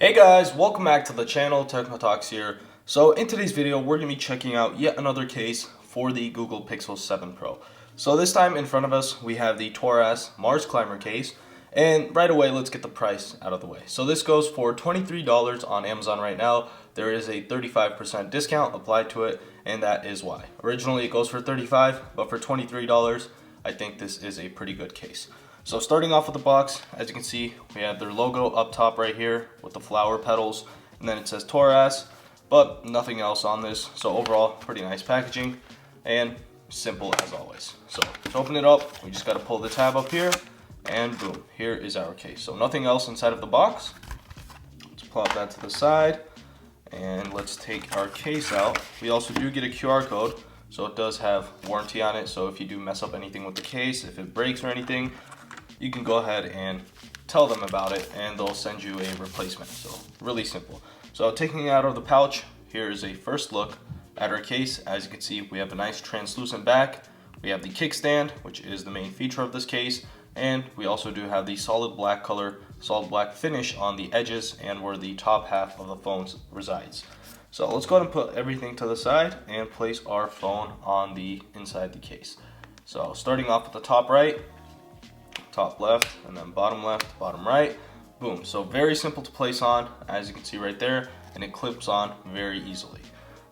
Hey guys, welcome back to the channel. Techno Talks here. So in today's video, we're going to be checking out yet another case for the Google Pixel 7 Pro. So this time in front of us, we have the Torras MarsClimber case. And right away, let's get the price out of the way. So this goes for $23 on Amazon right now. There is a 35% discount applied to it, and that is why. Originally it goes for $35, but for $23, I think this is a pretty good case. So starting off with the box, as you can see, we have their logo up top right here with the flower petals, and then it says Torras, but nothing else on this. So overall, pretty nice packaging and simple as always. So to open it up, we just got to pull the tab up here, and boom, here is our case. So nothing else inside of the box. Let's plop that to the side, and let's take our case out. We also do get a QR code, so it does have warranty on it. So if you do mess up anything with the case, if it breaks or anything, you can go ahead and tell them about it and they'll send you a replacement. So really simple. So taking it out of the pouch, here is a first look at our case. As you can see, we have a nice translucent back. We have the kickstand, which is the main feature of this case. And we also do have the solid black color, solid black finish on the edges and where the top half of the phone resides. So let's go ahead and put everything to the side and place our phone on the inside the case. So starting off at the top right, top left, and then bottom left, bottom right, boom. So very simple to place on, as you can see right there, and it clips on very easily.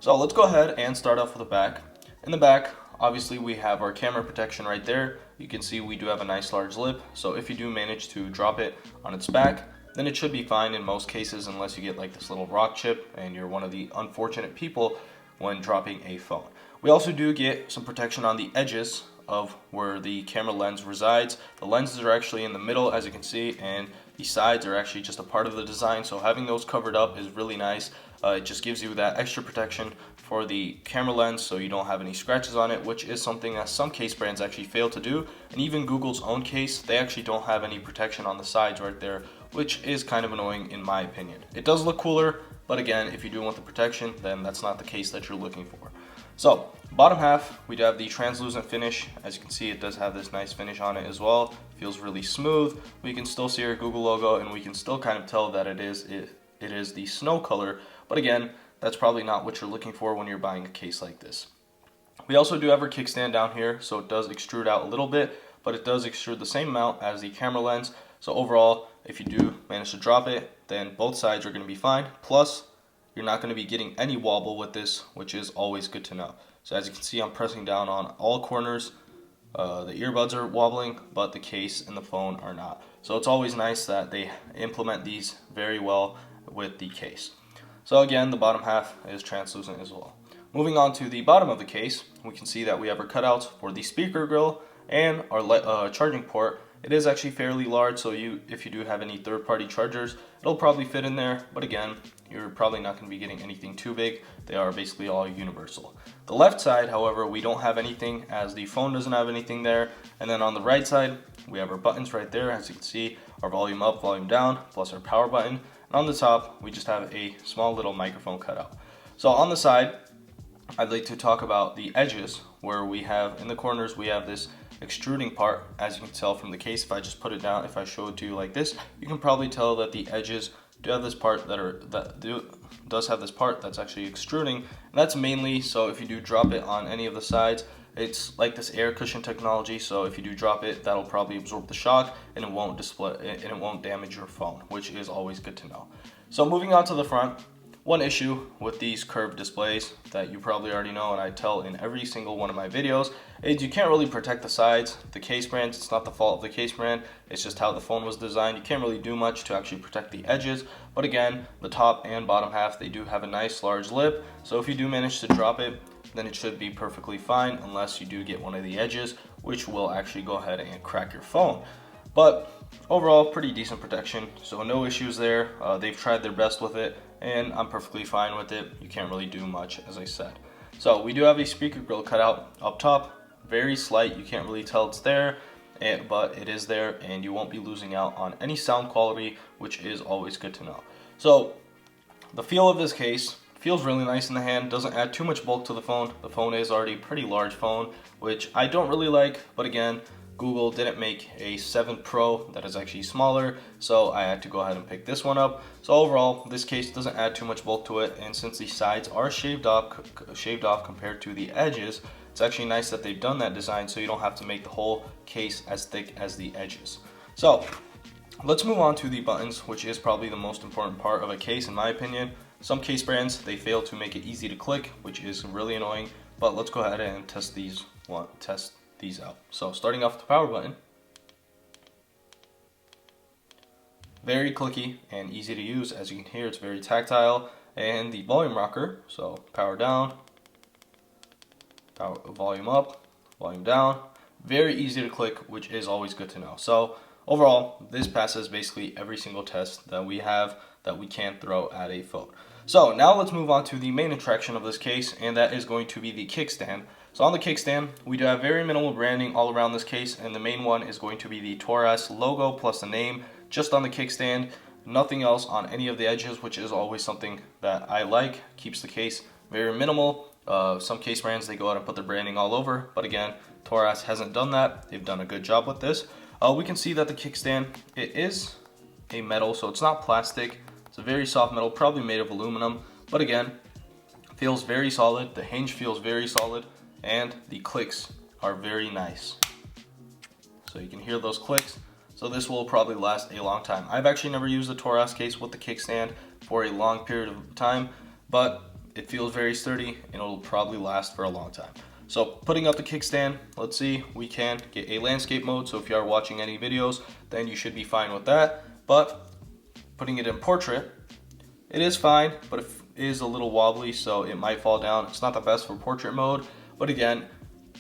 So let's go ahead and start off with the back. In the back, obviously we have our camera protection right there. You can see we do have a nice large lip, so if you do manage to drop it on its back, then it should be fine in most cases, unless you get like this little rock chip and you're one of the unfortunate people when dropping a phone. We also do get some protection on the edges of where the camera lens resides. The lenses are actually in the middle, as you can see, and the sides are actually just a part of the design, so having those covered up is really nice. It just gives you that extra protection for the camera lens so you don't have any scratches on it, which is something that some case brands actually fail to do. And even Google's own case, they actually don't have any protection on the sides right there, which is kind of annoying in my opinion. It does look cooler, but again, if you do want the protection, then that's not the case that you're looking for. So bottom half, we do have the translucent finish. As you can see, it does have this nice finish on it as well. Feels really smooth. We can still see our Google logo, and we can still kind of tell that it is the snow color. But again, that's probably not what you're looking for when you're buying a case like this. We also do have our kickstand down here, so it does extrude out a little bit, but it does extrude the same amount as the camera lens. So overall, if you do manage to drop it, then both sides are going to be fine. Plus, you're not going to be getting any wobble with this, which is always good to know. So as you can see, I'm pressing down on all corners. The earbuds are wobbling, but the case and the phone are not. So it's always nice that they implement these very well with the case. So again, the bottom half is translucent as well. Moving on to the bottom of the case, we can see that we have our cutouts for the speaker grill and our charging port. It is actually fairly large, so if you do have any third-party chargers, it'll probably fit in there, but again, you're probably not going to be getting anything too big. They are basically all universal. The left side, however, we don't have anything, as the phone doesn't have anything there. And then on the right side, we have our buttons right there. As you can see, our volume up, volume down, plus our power button. And on the top, we just have a small little microphone cutout. So on the side, I'd like to talk about the edges, where we have in the corners, we have this extruding part. As you can tell from the case, if I just put it down, if I show it to you like this, you can probably tell that the edges do have this part does have this part that's actually extruding, and that's mainly so if you do drop it on any of the sides, it's like this air cushion technology, so if you do drop it, that'll probably absorb the shock and it won't damage your phone, which is always good to know. So moving on to the front, one issue with these curved displays that you probably already know, and I tell in every single one of my videos, is you can't really protect the sides. The case brands, it's not the fault of the case brand, it's just how the phone was designed. You can't really do much to actually protect the edges, but again, the top and bottom half, they do have a nice large lip, so if you do manage to drop it, then it should be perfectly fine, unless you do get one of the edges, which will actually go ahead and crack your phone. But overall, pretty decent protection, so no issues there. They've tried their best with it, and I'm perfectly fine with it. You can't really do much, as I said. So we do have a speaker grill cutout up top, very slight. You can't really tell it's there, but it is there, and you won't be losing out on any sound quality, which is always good to know. So the feel of this case feels really nice in the hand, doesn't add too much bulk to the phone. The phone is already a pretty large phone, which I don't really like, but again, Google didn't make a 7 Pro that is actually smaller, so I had to go ahead and pick this one up. So overall, this case doesn't add too much bulk to it, and since the sides are shaved off compared to the edges, it's actually nice that they've done that design so you don't have to make the whole case as thick as the edges. So let's move on to the buttons, which is probably the most important part of a case in my opinion. Some case brands, they fail to make it easy to click, which is really annoying, but let's go ahead and test these out. So starting off with the power button, very clicky and easy to use. As you can hear, it's very tactile. And the volume rocker, so power down, volume up, volume down, very easy to click, which is always good to know. So overall, this passes basically every single test that we have that we can throw at a phone. So now let's move on to the main attraction of this case, and that is going to be the kickstand. So on the kickstand, we do have very minimal branding all around this case, and the main one is going to be the Torras logo plus the name just on the kickstand. Nothing else on any of the edges, which is always something that I like. Keeps the case very minimal. Some case brands, they go out and put their branding all over, but again, Torras hasn't done that. They've done a good job with this. We can see that the kickstand, it is a metal, so it's not plastic. It's a very soft metal, probably made of aluminum, but again, feels very solid. The hinge feels very solid, and the clicks are very nice. So you can hear those clicks. So this will probably last a long time. I've actually never used the Torras case with the kickstand for a long period of time, but it feels very sturdy and it'll probably last for a long time. So putting up the kickstand, let's see, we can get a landscape mode. So if you are watching any videos, then you should be fine with that. But putting it in portrait, it is fine, but it is a little wobbly, so it might fall down. It's not the best for portrait mode, but again,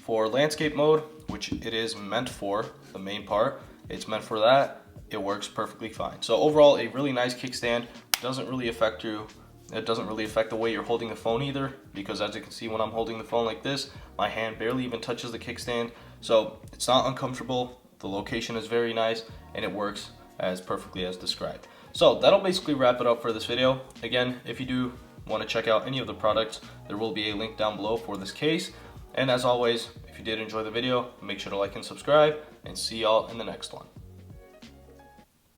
for landscape mode, which it is meant for, the main part, it's meant for that, it works perfectly fine. So overall, a really nice kickstand. Doesn't really affect you. It doesn't really affect the way you're holding the phone either, because as you can see when I'm holding the phone like this, my hand barely even touches the kickstand. So it's not uncomfortable, the location is very nice, and it works as perfectly as described. So that'll basically wrap it up for this video. Again, if you do want to check out any of the products, there will be a link down below for this case. And as always, if you did enjoy the video, make sure to like and subscribe, and see y'all in the next one.